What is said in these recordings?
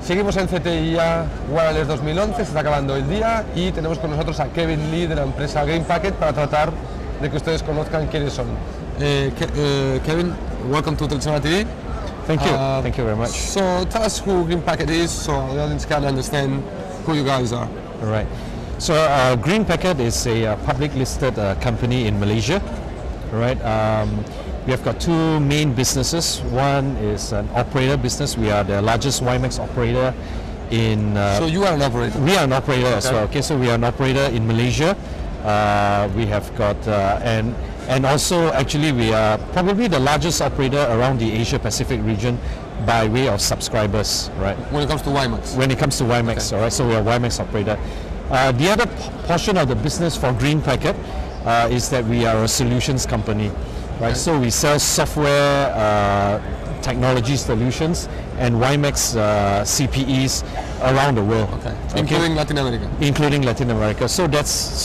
Seguimos en CTIA Wireless 2011, se está acabando el día y tenemos con nosotros a Kevin Lee de la empresa Greenpacket para tratar de que ustedes conozcan quiénes son. Kevin, welcome to Televisión TV. Thank you very much. So tell us who Greenpacket is so the audience can understand who you guys are. All right. So Greenpacket is a public listed company in Malaysia. All right. We have got two main businesses. One is an operator business. We are the largest WiMAX operator in... so you are an operator? We are an operator as well. Okay, so we are an operator in Malaysia. We have got... and also actually we are probably the largest operator around the Asia Pacific region by way of subscribers, right? When it comes to WiMAX? When it comes to WiMAX, okay. All right, so we are a WiMAX operator. The other portion of the business for Greenpacket is that we are a solutions company, right? Okay. So we sell software, technology solutions and WiMAX CPEs around the world. Okay. Including Latin America? Including Latin America. So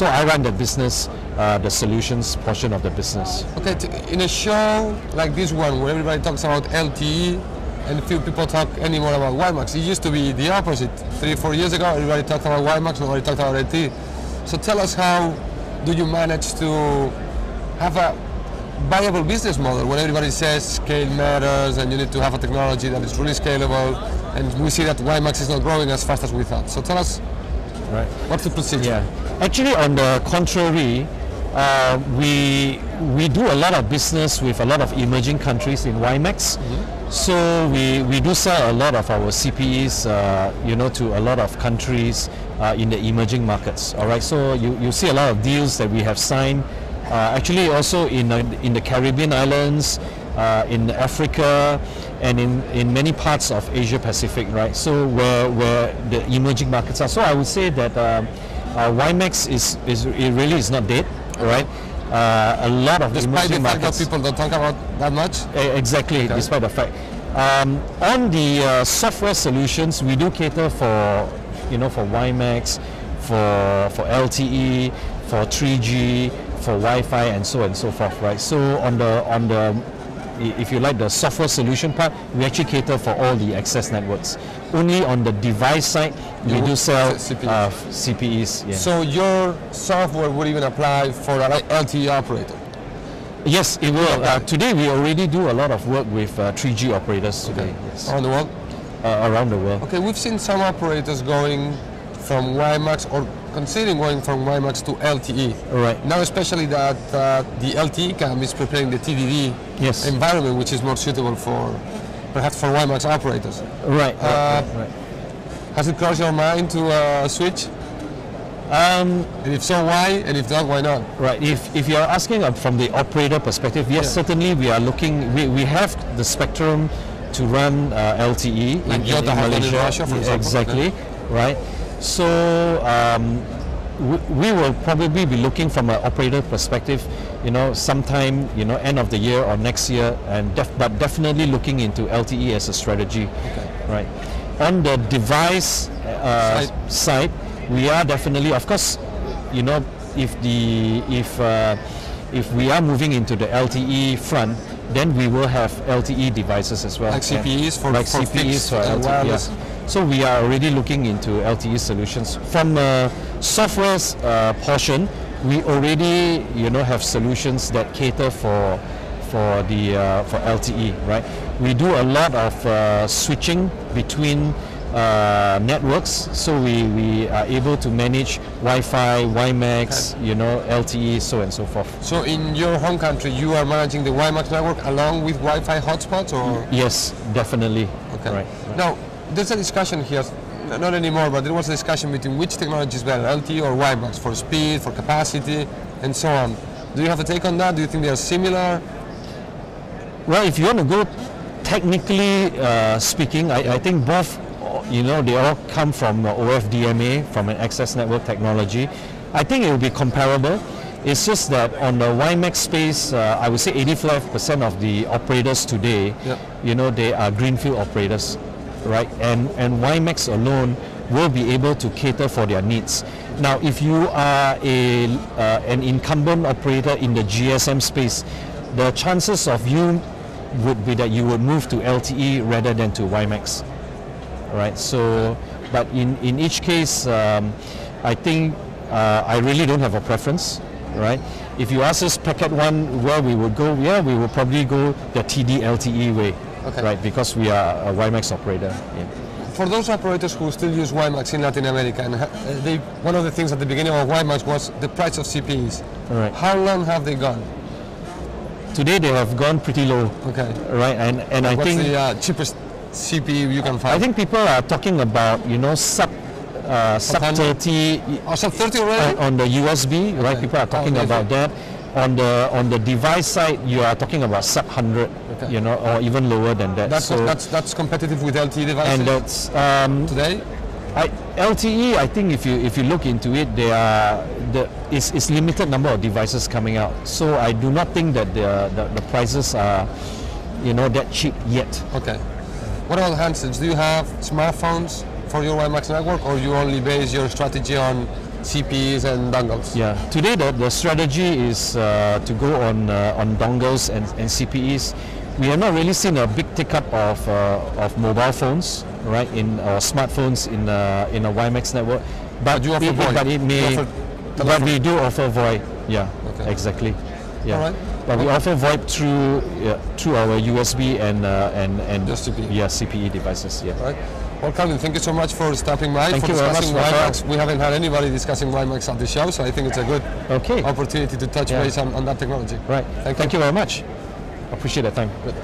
I run the business, the solutions portion of the business. Okay, in a show like this one where everybody talks about LTE and few people talk anymore about WiMAX, it used to be the opposite. 3 or 4 years ago everybody talked about WiMAX, nobody talked about LTE. So tell us, how do you manage to have a viable business model when everybody says scale matters and you need to have a technology that is really scalable, and we see that WiMAX is not growing as fast as we thought. So tell us, right, what's the procedure? Yeah. Actually, on the contrary, we do a lot of business with a lot of emerging countries in WiMAX. Mm-hmm. So we do sell a lot of our CPEs, to a lot of countries in the emerging markets. All right. So you see a lot of deals that we have signed. Actually, also in the Caribbean islands, in Africa, and in many parts of Asia Pacific, right? So where the emerging markets are. So I would say that WiMAX it really is not dead, right? A lot of despite emerging the fact markets, that people don't talk about that much. Exactly, okay. Despite the fact. On the software solutions, we do cater for for WiMAX, for LTE, for 3G, for Wi-Fi, and so on and so forth, right? So on the if you like the software solution part, we actually cater for all the access networks. Only on the device side, we do sell CPEs. Yeah. So your software would even apply for an LTE operator? Yes, it will. Today we already do a lot of work with 3G operators today. Okay. Yes. Around the world? Around the world. Okay, we've seen some operators going from WiMAX or considering going from WiMAX to LTE. Right. Now especially that the LTE cam is preparing the TDD environment, which is more suitable for perhaps for WiMAX operators. Right. Right. Has it crossed your mind to switch? And if so, why? And if not, why not? Right. If you're asking from the operator perspective, yes, certainly we are looking. We have the spectrum to run LTE like in Malaysia. In Russia, for example. Exactly. Okay. Right. So we will probably be looking from an operator perspective, sometime, end of the year or next year, and but definitely looking into LTE as a strategy. Okay. Right. On the device side, we are definitely, of course, if we are moving into the LTE front, then we will have LTE devices as well. Like CPEs for CPEs for LTE. wireless. Yeah. So we are already looking into LTE solutions. From software's portion, we already have solutions that cater for LTE, right? We do a lot of switching between networks, so we are able to manage Wi-Fi, WiMAX, LTE, so on and so forth. So in your home country, you are managing the WiMAX network along with Wi-Fi hotspots, or? Yes, definitely. Okay. Right. Now, there's a discussion here, not anymore, but there was a discussion between which technology is better, LTE or WiMAX, for speed, for capacity, and so on. Do you have a take on that? Do you think they are similar? Well, if you want to go technically speaking, I think both, they all come from OFDMA, from an access network technology. I think it will be comparable. It's just that on the WiMAX space, I would say 85% of the operators today, they are greenfield operators. Right, and WiMAX alone will be able to cater for their needs. Now, if you are an incumbent operator in the GSM space, the chances of you would be that you would move to LTE rather than to WiMAX. right? So, but in each case, I think I really don't have a preference, right? If you ask us packet one where we would go, yeah, we would probably go the TD LTE way, right? Because we are a WiMAX operator. Yeah. For those operators who still use WiMAX in Latin America, and one of the things at the beginning of WiMAX was the price of CPEs. Right. How long have they gone? Today they have gone pretty low. Okay. Right, and I What's think the cheapest CPE you can find? I think people are talking about sub 30. Oh, sub 30 already? On the USB, right? Okay. People are talking about that. On the device side, you are talking about sub 100, or even lower than that. That's competitive with LTE devices. And that's today. LTE. I think if you look into it, it's limited number of devices coming out. So I do not think that the prices are that cheap yet. Okay. What about handsets? Do you have smartphones for your WiMAX network, or you only base your strategy on CPEs and dongles? Yeah, today the strategy is to go on dongles and CPEs. We have not really seen a big take-up of mobile phones, right, or smartphones in a WiMAX network. But you offer VoIP? But it may. But we do offer VoIP. Yeah, okay. Exactly. Yeah. All right. But we offer VoIP through our USB and CPE. Yeah, CPE devices. Yeah. All right. Well, Calvin, thank you so much for stopping by, Thank for you very discussing much, WiMAX. We haven't had anybody discussing WiMAX at the show, so I think it's a good opportunity to touch base on that technology. Right. Thank you very much. Appreciate that time. Good.